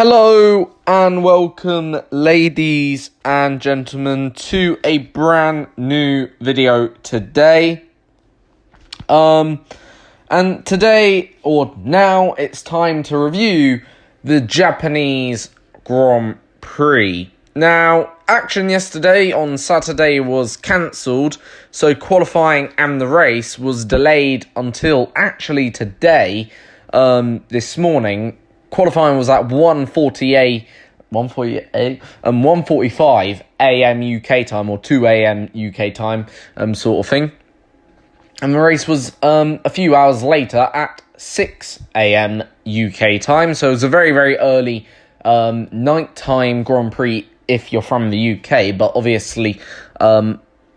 Hello and welcome, ladies and gentlemen, to a brand new video today. And today, or now, it's time to review the Japanese Grand Prix. Now, action yesterday on Saturday was cancelled, so qualifying and the race was delayed until actually today, this morning. Qualifying was at 1:45 a.m. UK time, or 2 a.m. UK time, sort of thing. And the race was a few hours later at 6 a.m. UK time. So it was a very, very early nighttime Grand Prix if you're from the UK, but obviously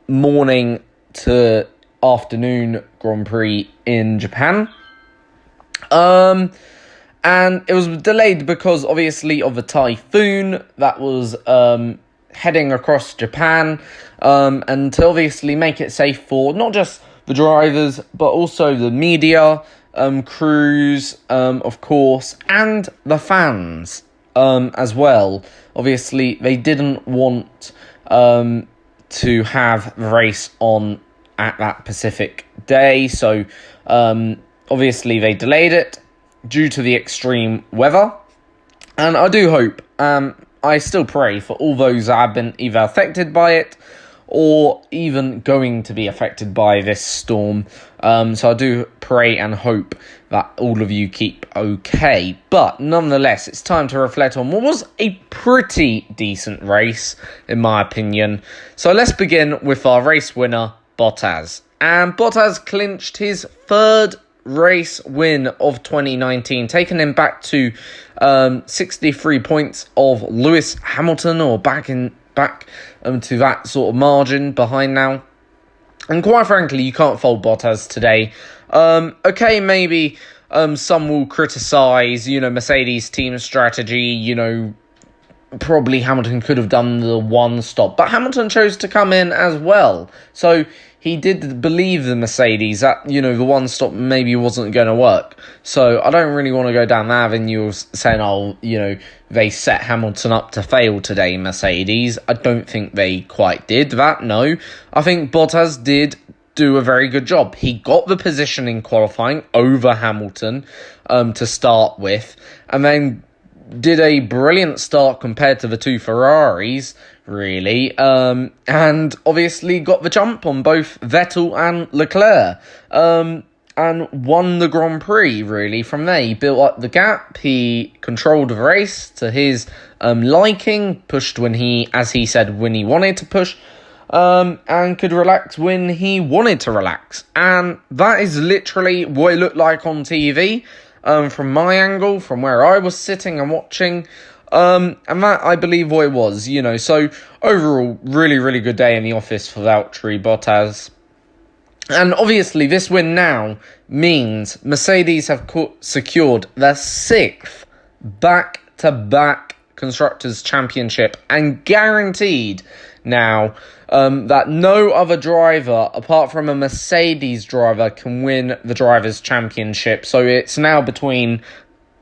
morning to afternoon Grand Prix in Japan. And it was delayed because, obviously, of a typhoon that was heading across Japan, and to obviously make it safe for not just the drivers, but also the media, crews, of course, and the fans as well. Obviously, they didn't want to have the race on at that specific day, so obviously they delayed it due to the extreme weather. And I do hope, I still pray for all those that have been either affected by it or even going to be affected by this storm. So I do pray and hope that all of you keep okay. But nonetheless, it's time to reflect on what was a pretty decent race, in my opinion. So let's begin with our race winner, Bottas. And Bottas clinched his third race win of 2019, taking him back to 63 points of Lewis Hamilton, or back to that sort of margin behind now. And quite frankly, you can't fault Bottas today. Okay, maybe some will criticise, Mercedes team strategy, probably Hamilton could have done the one stop, but Hamilton chose to come in as well. So he did believe the Mercedes that, the one stop maybe wasn't going to work. So I don't really want to go down that avenue of saying, they set Hamilton up to fail today, Mercedes. I don't think they quite did that, no. I think Bottas did do a very good job. He got the position in qualifying over Hamilton to start with, and then did a brilliant start compared to the two Ferraris, really, and obviously got the jump on both Vettel and Leclerc, and won the Grand Prix, really. From there, he built up the gap, he controlled the race to his liking, pushed when he wanted to push, and could relax when he wanted to relax. And that is literally what it looked like on TV. From my angle, from where I was sitting and watching, and that, I believe, what it was, So, overall, really, really good day in the office for Valtteri Bottas. And obviously, this win now means Mercedes have secured their 6th back-to-back Constructors' Championship, and guaranteed now that no other driver apart from a Mercedes driver can win the Drivers' Championship. So it's now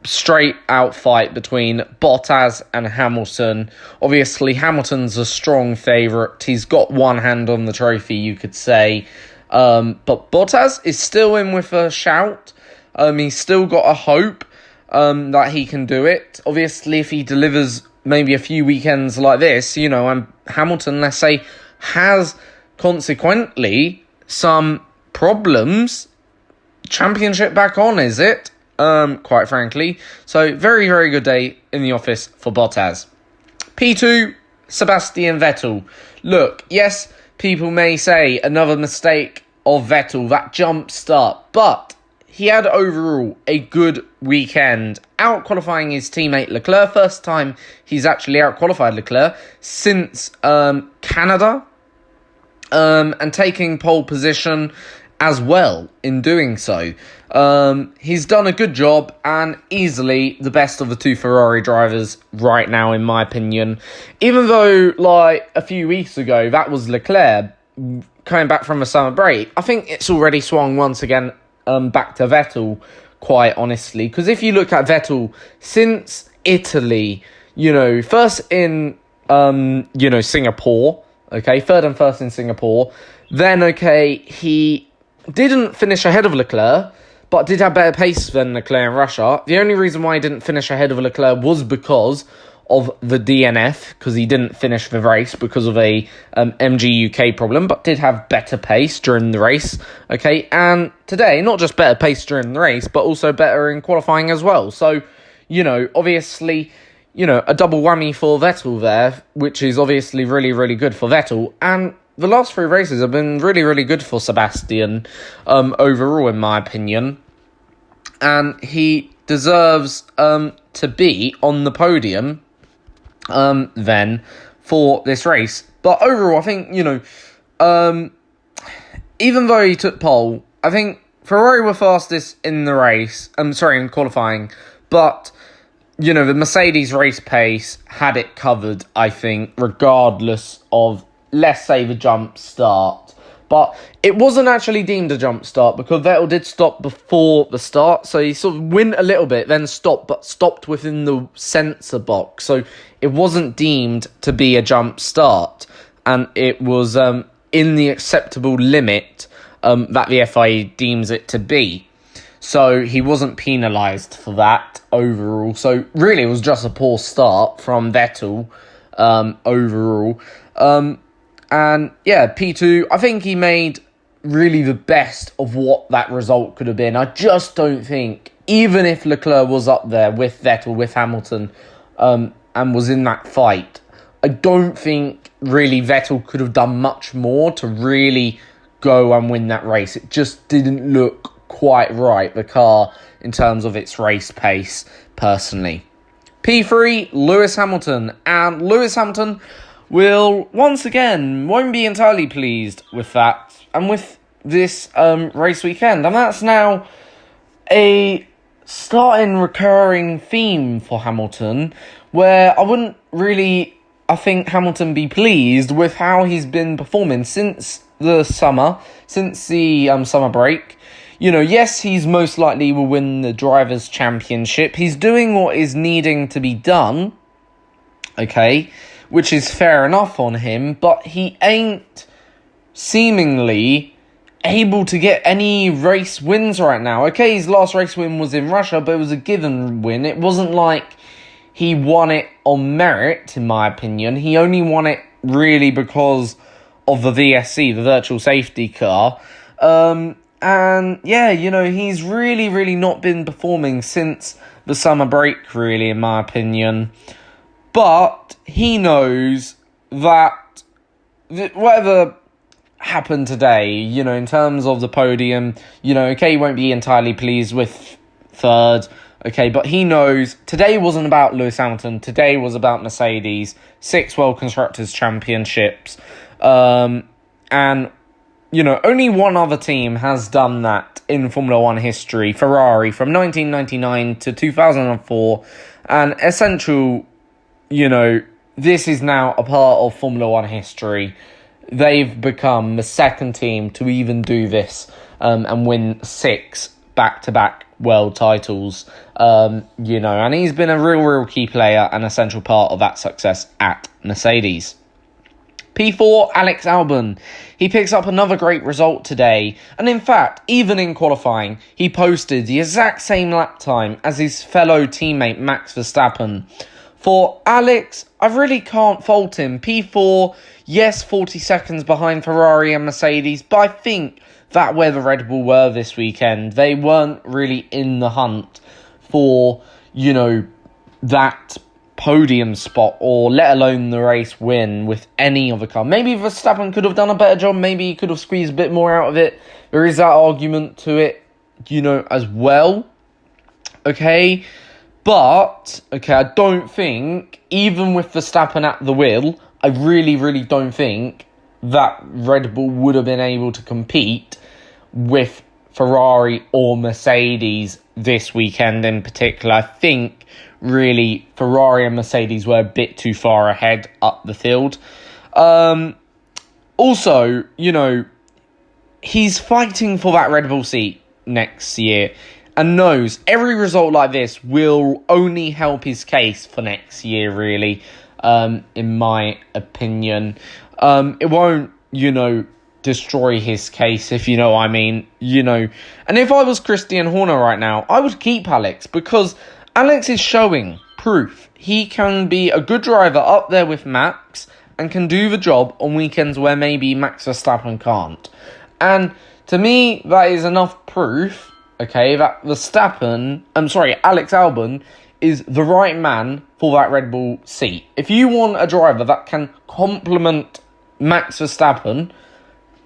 straight out fight between Bottas and Hamilton. Obviously, Hamilton's a strong favourite. He's got one hand on the trophy, you could say. But Bottas is still in with a shout. He's still got a hope that he can do it. Obviously, if he delivers maybe a few weekends like this, and Hamilton, let's say, has consequently some problems, championship back on, is it? Quite frankly. So, very, very good day in the office for Bottas. P2, Sebastian Vettel. Look, yes, people may say another mistake of Vettel, that jump start, but he had overall a good weekend, out-qualifying his teammate Leclerc. First time he's actually out-qualified Leclerc since Canada, and taking pole position as well in doing so. He's done a good job and easily the best of the two Ferrari drivers right now, in my opinion. Even though, like, a few weeks ago, that was Leclerc coming back from a summer break, I think it's already swung once again back to Vettel, quite honestly. Because if you look at Vettel, since Italy, first in, Singapore, okay, third and first in Singapore. Then, okay, he didn't finish ahead of Leclerc, but did have better pace than Leclerc in Russia. The only reason why he didn't finish ahead of Leclerc was because of the DNF, because he didn't finish the race because of a MG UK problem, but did have better pace during the race, okay? And today, not just better pace during the race, but also better in qualifying as well. So, obviously, a double whammy for Vettel there, which is obviously really, really good for Vettel. And the last 3 races have been really, really good for Sebastian overall, in my opinion. And he deserves to be on the podium then for this race. But overall, I think, even though he took pole, I think Ferrari were fastest in the race. In qualifying. But, the Mercedes race pace had it covered, I think, regardless of, let's say, the jump start. But it wasn't actually deemed a jump start because Vettel did stop before the start. So he sort of went a little bit, then stopped, but stopped within the sensor box. So it wasn't deemed to be a jump start. And it was in the acceptable limit that the FIA deems it to be. So he wasn't penalised for that overall. So really it was just a poor start from Vettel overall. And yeah, P2, I think he made really the best of what that result could have been. I just don't think, even if Leclerc was up there with Vettel, with Hamilton, and was in that fight, I don't think really Vettel could have done much more to really go and win that race. It just didn't look quite right, the car, in terms of its race pace, personally. P3, Lewis Hamilton. And Lewis Hamilton won't be entirely pleased with that and with this race weekend. And that's now a starting recurring theme for Hamilton, where I wouldn't really, I think, Hamilton be pleased with how he's been performing since the summer break. Yes, he's most likely will win the Drivers' Championship. He's doing what is needing to be done, okay, which is fair enough on him, but he ain't seemingly able to get any race wins right now. Okay, his last race win was in Russia, but it was a given win. It wasn't like he won it on merit, in my opinion. He only won it really because of the VSC, the virtual safety car. And yeah, he's really, really not been performing since the summer break, really, in my opinion. But he knows that whatever happened today, in terms of the podium, okay, he won't be entirely pleased with third, okay, but he knows today wasn't about Lewis Hamilton. Today was about Mercedes, 6 World Constructors' Championships. And, only one other team has done that in Formula One history, Ferrari, from 1999 to 2004. And essential, this is now a part of Formula One history. They've become the second team to even do this and win 6 back-to-back world titles, and he's been a real key player and essential part of that success at Mercedes. P4, Alex Albon. He picks up another great result today, and in fact, even in qualifying, he posted the exact same lap time as his fellow teammate Max Verstappen. For Alex, I really can't fault him. P4, yes, 40 seconds behind Ferrari and Mercedes, but I think that where the Red Bull were this weekend, they weren't really in the hunt for, that podium spot, or let alone the race win with any other car. Maybe Verstappen could have done a better job. Maybe he could have squeezed a bit more out of it. There is that argument to it, as well. Okay. But, I don't think, even with Verstappen at the wheel, I really, really don't think that Red Bull would have been able to compete with Ferrari or Mercedes this weekend in particular. I think, really, Ferrari and Mercedes were a bit too far ahead up the field. Also, he's fighting for that Red Bull seat next year. and knows every result like this will only help his case for next year, really, in my opinion. It won't, destroy his case, if you know what I mean, And if I was Christian Horner right now, I would keep Alex, because Alex is showing proof he can be a good driver up there with Max and can do the job on weekends where maybe Max Verstappen can't. And to me, that is enough proof, okay, that Alex Albon is the right man for that Red Bull seat. If you want a driver that can complement Max Verstappen,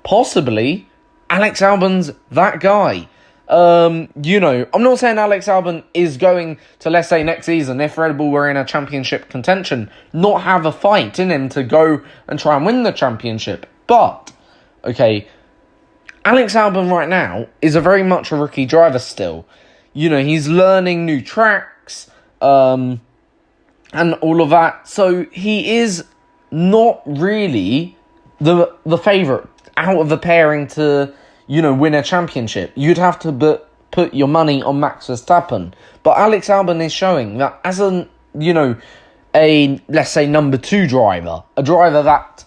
possibly Alex Albon's that guy. I'm not saying Alex Albon is going to, let's say next season, if Red Bull were in a championship contention, not have a fight in him to go and try and win the championship. But, okay, Alex Albon right now is a very much a rookie driver still. He's learning new tracks, and all of that. So he is not really the favourite out of the pairing to, win a championship. You'd have to put your money on Max Verstappen. But Alex Albon is showing that as a let's say number 2 driver, a driver that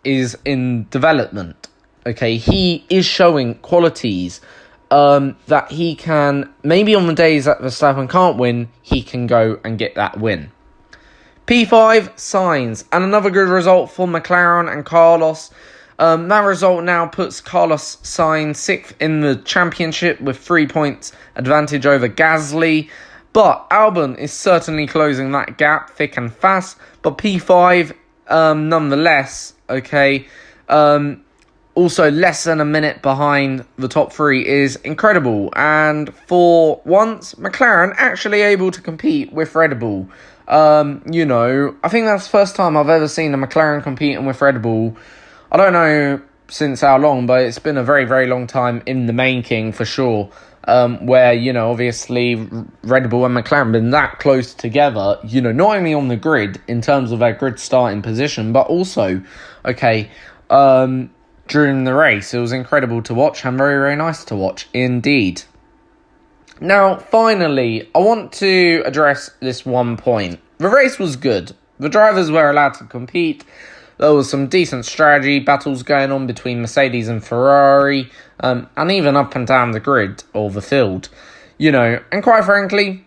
is in development, okay, he is showing qualities that he can, maybe on the days that Verstappen can't win, he can go and get that win. P5, Sainz, and another good result for McLaren and Carlos. That result now puts Carlos Sainz 6th in the championship with 3 points advantage over Gasly. But Albon is certainly closing that gap thick and fast. But P5, nonetheless, okay, also less than a minute behind the top 3 is incredible. And for once, McLaren actually able to compete with Red Bull. I think that's the first time I've ever seen a McLaren competing with Red Bull. I don't know since how long, but it's been a very, very long time in the making for sure. Where, obviously Red Bull and McLaren been that close together, not only on the grid in terms of their grid starting position, but also, okay, during the race. It was incredible to watch and very, very nice to watch indeed. Now, finally, I want to address this one point. The race was good. The drivers were allowed to compete. There was some decent strategy battles going on between Mercedes and Ferrari, and even up and down the grid or the field, and quite frankly,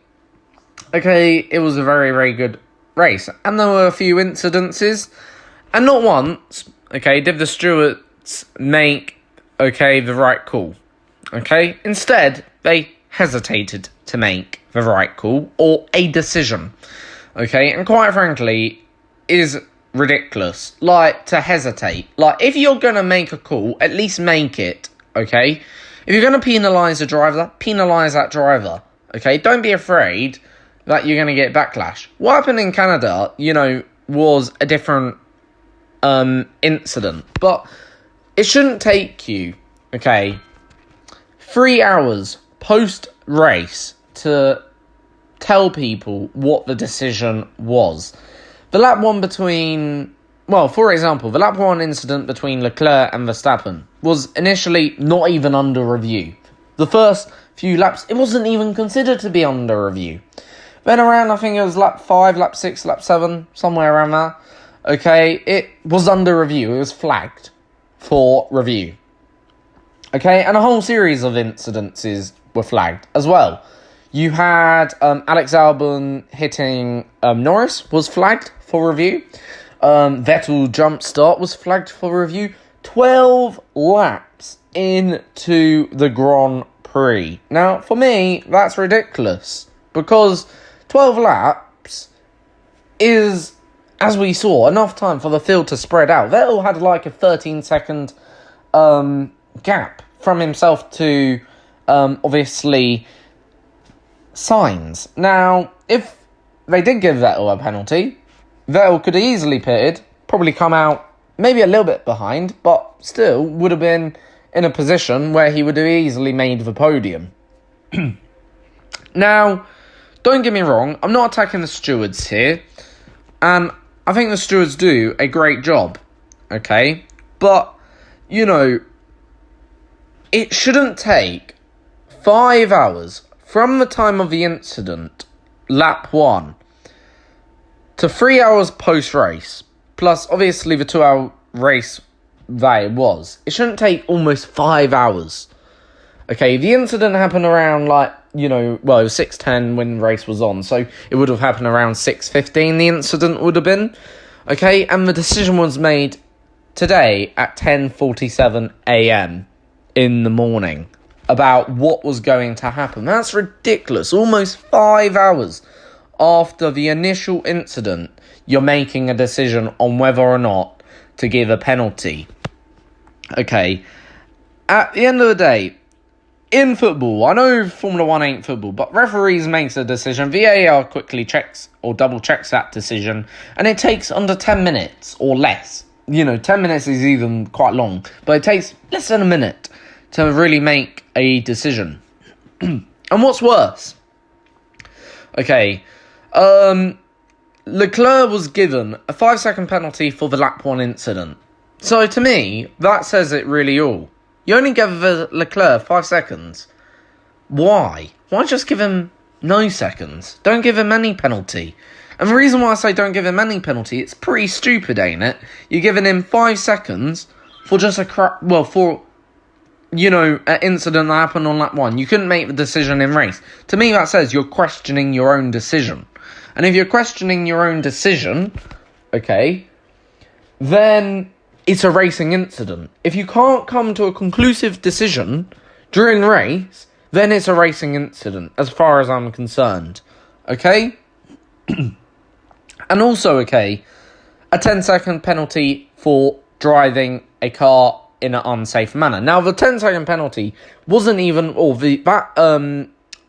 okay, it was a very, very good race. And there were a few incidences, and not once, okay, did the stewards make, okay, the right call, okay? Instead, they hesitated to make the right call or a decision, okay? And quite frankly, is ridiculous, to hesitate. If you're going to make a call, at least make it, okay? If you're going to penalise a driver, penalise that driver, okay? Don't be afraid that you're going to get backlash. What happened in Canada, was a different incident, but it shouldn't take you, okay, 3 hours post-race to tell people what the decision was. The lap 1 for example, the lap 1 incident between Leclerc and Verstappen was initially not even under review. The first few laps, it wasn't even considered to be under review. Then around, I think it was lap 5, lap 6, lap 7, somewhere around there, okay, it was under review. It was flagged for review. Okay, and a whole series of incidences were flagged as well. You had Alex Albon hitting Norris was flagged for review. Vettel jump start was flagged for review. 12 laps into the Grand Prix. Now, for me, that's ridiculous, because 12 laps is, as we saw, enough time for the field to spread out. Vettel had a 13-second gap from himself to, obviously, Sainz. Now, if they did give Vettel a penalty, Vettel could have easily pitted, probably come out maybe a little bit behind, but still would have been in a position where he would have easily made the podium. Now, don't get me wrong, I'm not attacking the stewards here, and I think the stewards do a great job, okay? But, it shouldn't take 5 hours from the time of the incident, lap 1, to 3 hours post-race, plus obviously the 2-hour race that it was. It shouldn't take almost 5 hours. Okay, the incident happened around, it was 6:10 when the race was on, so it would have happened around 6:15, the incident would have been. Okay, and the decision was made today at 10:47 a.m. in the morning about what was going to happen. That's ridiculous. Almost 5 hours after the initial incident, you're making a decision on whether or not to give a penalty. Okay, at the end of the day, in football, I know Formula 1 ain't football, but referees makes a decision, VAR quickly checks or double checks that decision, and it takes under 10 minutes or less. 10 minutes is even quite long, but it takes less than a minute to really make a decision. And what's worse? Okay, Leclerc was given a 5-second penalty for the lap 1 incident. So to me, that says it really all. You only gave Leclerc 5 seconds. Why? Why just give him no seconds? Don't give him any penalty. And the reason why I say don't give him any penalty, it's pretty stupid, ain't it? You're giving him 5 seconds for just an incident that happened on lap 1. You couldn't make the decision in race. To me, that says you're questioning your own decision. And if you're questioning your own decision, okay, then it's a racing incident. If you can't come to a conclusive decision during the race, then it's a racing incident, as far as I'm concerned. Okay? And also, okay, a 10-second penalty for driving a car in an unsafe manner. Now, the 10-second penalty wasn't even, that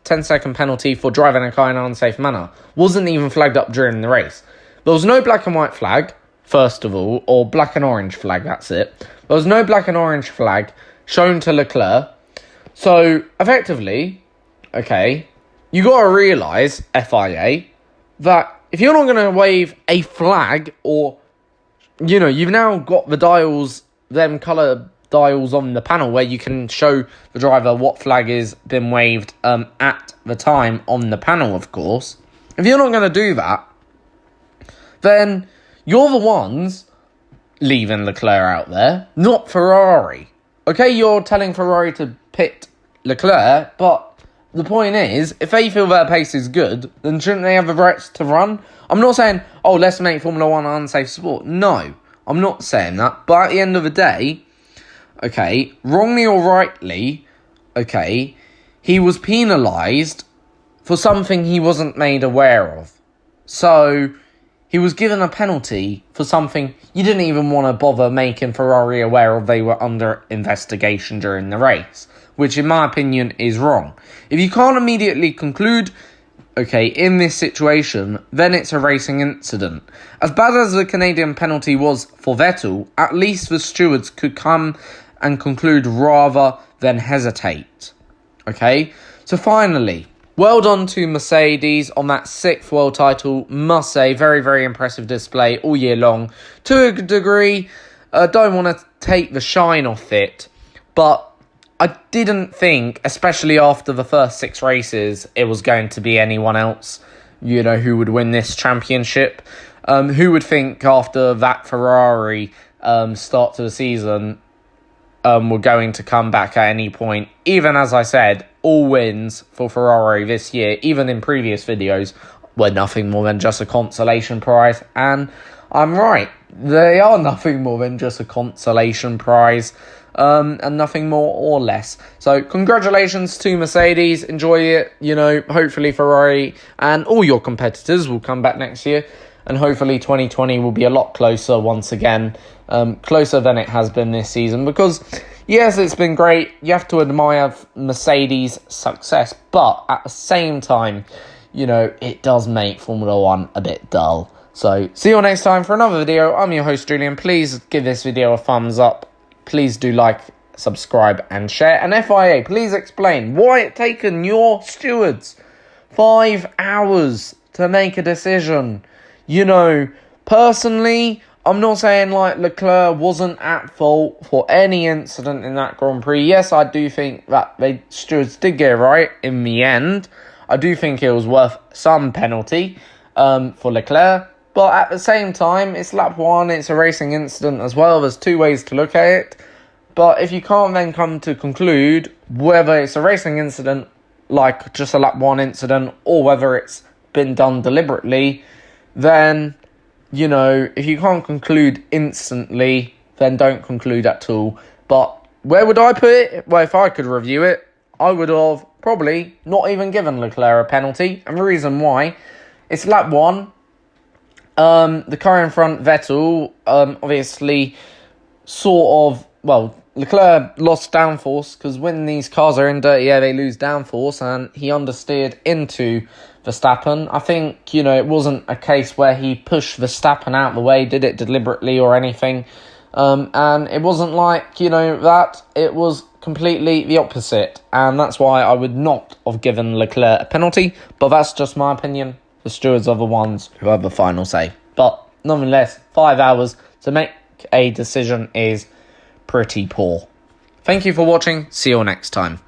10-second penalty for driving a car in an unsafe manner wasn't even flagged up during the race. There was no black and white flag, first of all, or black and orange flag, that's it. There was no black and orange flag shown to Leclerc. So, effectively, okay, you got to realise, FIA, that if you're not going to wave a flag, or, you've now got the dials, them colour dials on the panel where you can show the driver what flag is been waved at the time on the panel, of course. If you're not going to do that, then you're the ones leaving Leclerc out there, not Ferrari. Okay, you're telling Ferrari to pit Leclerc, but the point is, if they feel their pace is good, then shouldn't they have the rights to run? I'm not saying, let's make Formula 1 an unsafe sport. No, I'm not saying that. But at the end of the day, okay, wrongly or rightly, okay, he was penalised for something he wasn't made aware of. So he was given a penalty for something you didn't even want to bother making Ferrari aware of. They were under investigation during the race, which in my opinion is wrong. If you can't immediately conclude, okay, in this situation, then it's a racing incident. As bad as the Canadian penalty was for Vettel, at least the stewards could come and conclude rather than hesitate. Okay, so finally, well done to Mercedes on that 6th world title. Must say, very, very impressive display all year long. To a degree, don't want to take the shine off it, but I didn't think, especially after the first 6 races, it was going to be anyone else, who would win this championship. Who would think after that Ferrari start to the season were going to come back at any point? Even as I said, all wins for Ferrari this year, even in previous videos, were nothing more than just a consolation prize. And I'm right, they are nothing more than just a consolation prize. And nothing more or less. So congratulations to Mercedes. Enjoy it. Hopefully Ferrari and all your competitors will come back next year, and hopefully 2020 will be a lot closer once again, closer than it has been this season. Because yes, it's been great. You have to admire Mercedes' success, but at the same time, it does make Formula 1 a bit dull. So see you all next time for another video. I'm your host Julian. Please give this video a thumbs up. Please do like, subscribe and share. And FIA, please explain why it's taken your stewards 5 hours to make a decision. Personally, I'm not saying like Leclerc wasn't at fault for any incident in that Grand Prix. Yes, I do think that the stewards did get it right in the end. I do think it was worth some penalty for Leclerc. But at the same time, it's lap 1, it's a racing incident as well. There's two ways to look at it. But if you can't then come to conclude whether it's a racing incident, like just a lap 1 incident, or whether it's been done deliberately, then, you know, if you can't conclude instantly, then don't conclude at all. But where would I put it? Well, if I could review it, I would have probably not even given Leclerc a penalty. And the reason why, it's lap 1. The car in front, Vettel, obviously sort of, well, Leclerc lost downforce, because when these cars are in dirty air, they lose downforce, and he understeered into Verstappen. I think, you know, it wasn't a case where he pushed Verstappen out the way, did it deliberately or anything. And it wasn't like, you know, that. It was completely the opposite. And that's why I would not have given Leclerc a penalty. But that's just my opinion. The stewards are the ones who have the final say. But nonetheless, 5 hours to make a decision is pretty poor. Thank you for watching. See you all next time.